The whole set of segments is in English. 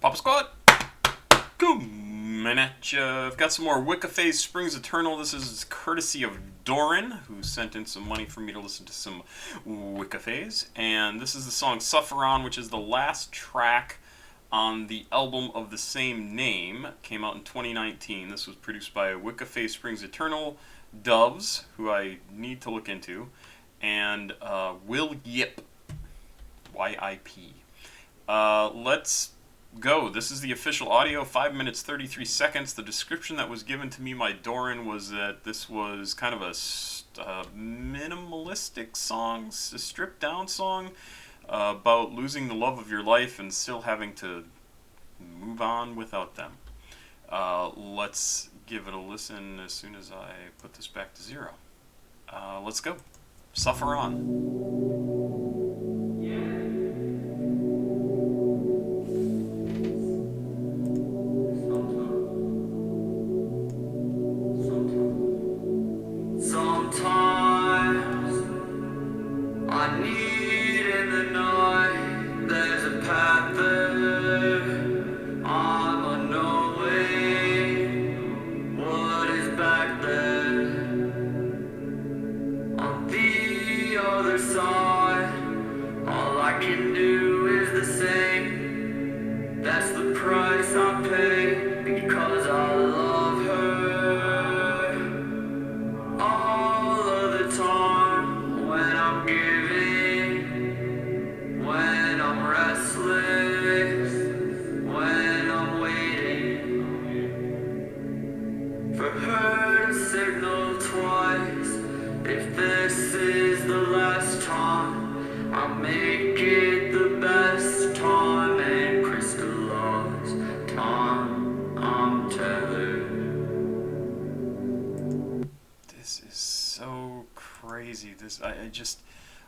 Papa Squad, coming at ya. I've got some more Wicca Phase Springs Eternal. This is courtesy of Doran, who sent in some money for me to listen to some Wicca Phase. And this is the song Suffer On, which is the last track on the album of the same name. It came out in 2019. This was produced by Wicca Phase Springs Eternal, Doves, who I need to look into, and Will Yip, Y-I-P. Let's go. This is the official audio, 5 minutes 33 seconds. The description that was given to me by Doran was that this was kind of a minimalistic song, a stripped down song about losing the love of your life and still having to move on without them. Let's give it a listen as soon as I put this back to zero. Let's go. Suffer On.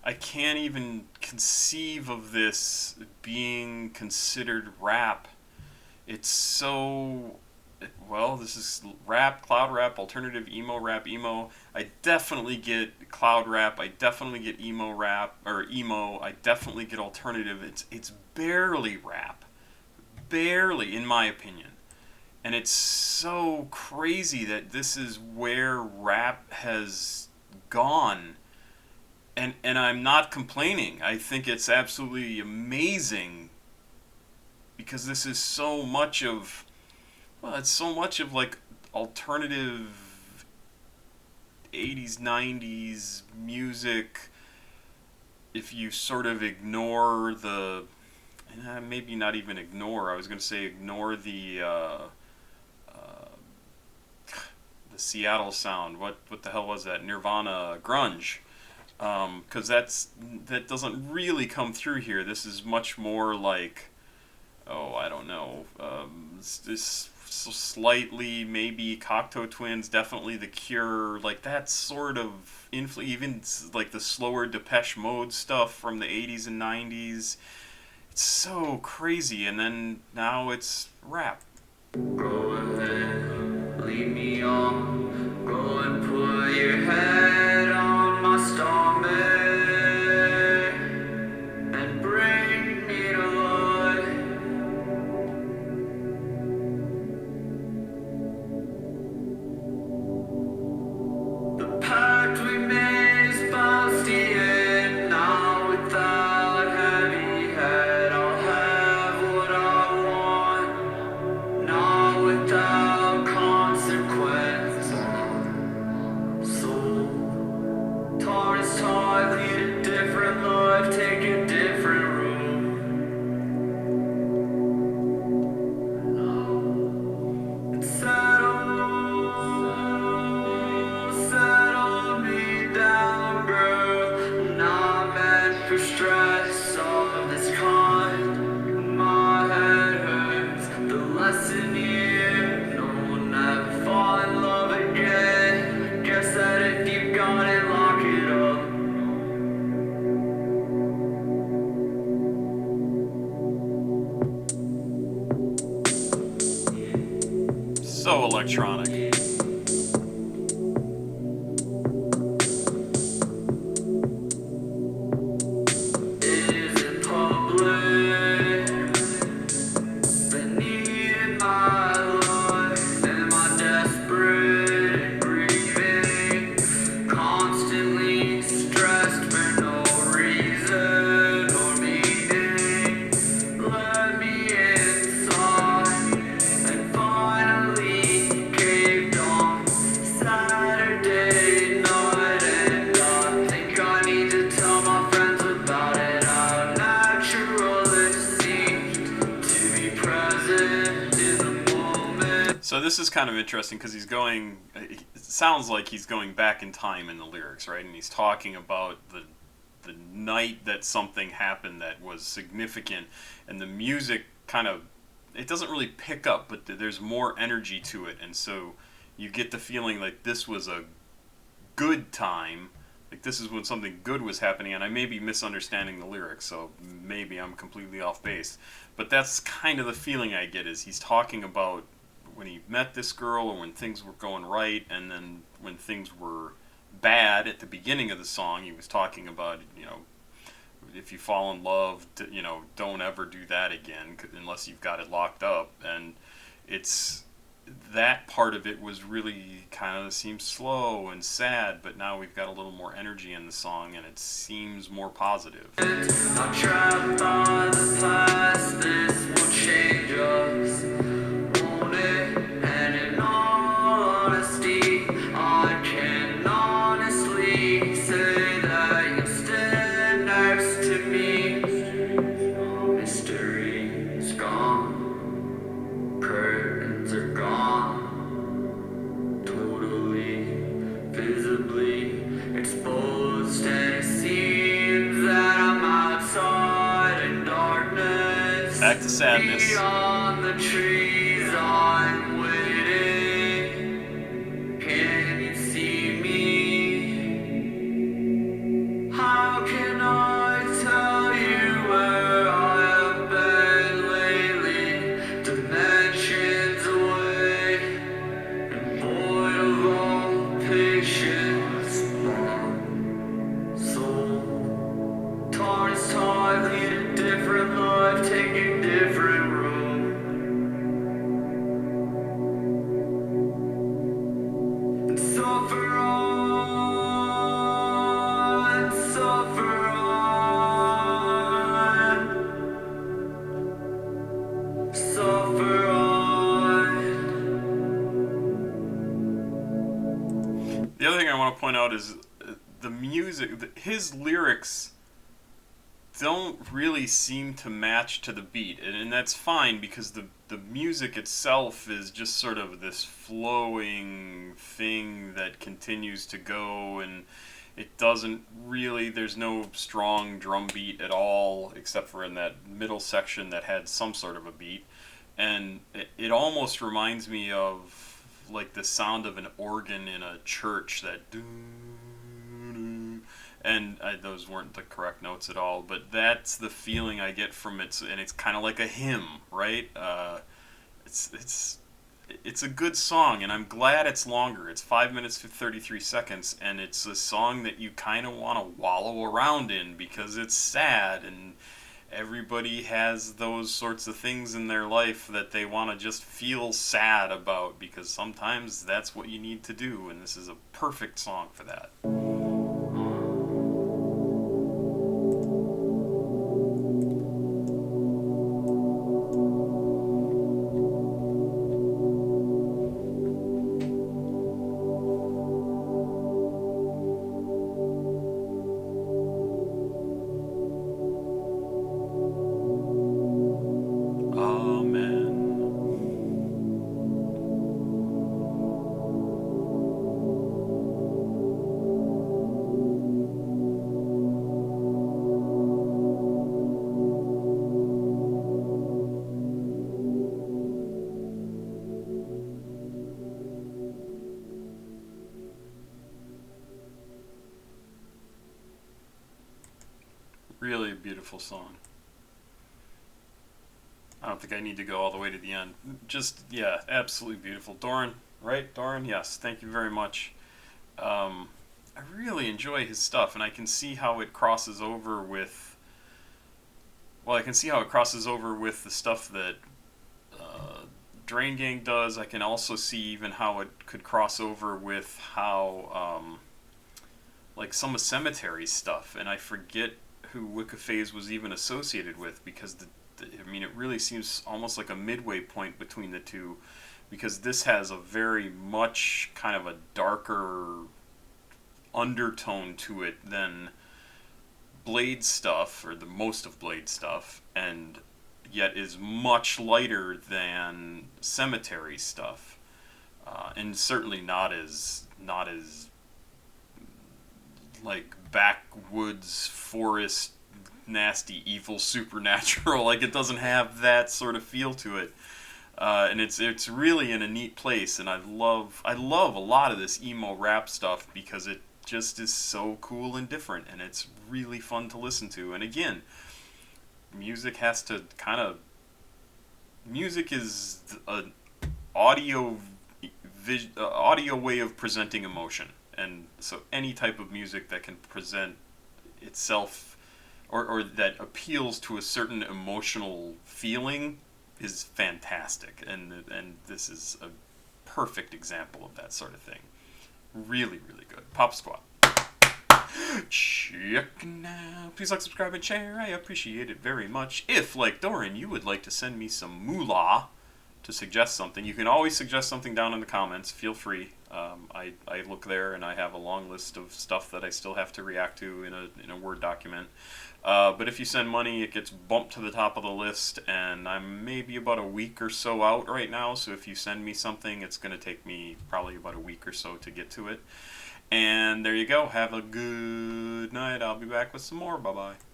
I can't even conceive of this being considered rap. It's so, well, this is rap, cloud rap, alternative emo rap, emo. I definitely get cloud rap. I definitely get emo rap, or emo. I definitely get alternative. It's barely rap. Barely, in my opinion. And it's so crazy that this is where rap has gone. And I'm not complaining. I think it's absolutely amazing because this is so much of, well, it's so much of like alternative 80s, 90s music. If you sort of ignore the, maybe not even ignore, I was going to say ignore the Seattle sound. What the hell was that? Nirvana, grunge. Because that doesn't really come through here. This is much more like, I don't know, this slightly maybe Cocteau Twins, definitely The Cure, like that sort of even like the slower Depeche Mode stuff from the 80s and 90s. It's so crazy, and then now it's rap. Go ahead, leave me on, go and put your head on my stomach and bring me to life. The pact we made is past the end. Now without heavy head, I'll have what I want. Not without consequence. So torn is torn, lead a different life, take a different route. And settle me down, girl. I'm not meant for stress of this kind. My head hurts, the lesson here. No one ever fall in love again. Guess that if you got it, lock it up. So electronic. Is it public? So this is kind of interesting because he's going. It sounds like he's going back in time in the lyrics, right? And he's talking about the night that something happened that was significant, and the music kind of, it doesn't really pick up, but there's more energy to it, and so you get the feeling like this was a good time. Like this is when something good was happening, and I may be misunderstanding the lyrics, so maybe I'm completely off base. But that's kind of the feeling I get, is he's talking about when he met this girl and when things were going right, and then when things were bad at the beginning of the song, he was talking about, if you fall in love, don't ever do that again unless you've got it locked up. And it's that part of it was really kind of seems slow and sad, but now we've got a little more energy in the song and it seems more positive. I'm trapped by the past, this will change us, won't it? And in all honesty, I can honestly say that you stand next to me. Mystery is gone, curtains are gone, totally, visibly exposed, and it seems that I'm outside in darkness. Back to sadness. Beyond the trees, I'm waiting. Can you see me? How can I tell you where I have been lately? Dimensions away, and void of all patience, long soul, torn as time, lead a different life, taking different road, and suffer on, suffer on, suffer on. The other thing I want to point out is the music, his lyrics don't really seem to match to the beat, and that's fine because the music itself is just sort of this flowing thing that continues to go, and it doesn't really, there's no strong drum beat at all except for in that middle section that had some sort of a beat, and it almost reminds me of like the sound of an organ in a church, that doo, and those weren't the correct notes at all, but that's the feeling I get from it, and it's kind of like a hymn, right? It's a good song, and I'm glad it's longer. It's 5 minutes to 33 seconds, and it's a song that you kind of want to wallow around in because it's sad, and everybody has those sorts of things in their life that they want to just feel sad about, because sometimes that's what you need to do, and this is a perfect song for that. Really a beautiful song. I don't think I need to go all the way to the end. Just, yeah, absolutely beautiful. Doran, right? Doran, yes, thank you very much. I really enjoy his stuff, and I can see how it crosses over with. Well, I can see how it crosses over with the stuff that Drain Gang does. I can also see even how it could cross over with how, like, some of Cemetery's stuff, and I forget who Wicca Phase was even associated with, because I mean, it really seems almost like a midway point between the two, because this has a very much kind of a darker undertone to it than Blade stuff, or the most of Blade stuff, and yet is much lighter than Cemetery stuff. and certainly not as like backwoods forest nasty evil supernatural. Like it doesn't have that sort of feel to it. And it's really in a neat place, and I love a lot of this emo rap stuff because it just is so cool and different, and it's really fun to listen to. And again, music has to kind of music is an audio audio way of presenting emotion, and so any type of music that can present itself or that appeals to a certain emotional feeling is fantastic, and this is a perfect example of that sort of thing. Really, really good. Pop Squat. Check now. Please like, subscribe, and share. I appreciate it very much. If, like Doran, you would like to send me some moolah to suggest something, you can always suggest something down in the comments. Feel free. I look there and I have a long list of stuff that I still have to react to in a Word document. But if you send money, it gets bumped to the top of the list, and I'm maybe about a week or so out right now. So if you send me something, it's going to take me probably about a week or so to get to it. And there you go. Have a good night. I'll be back with some more. Bye bye.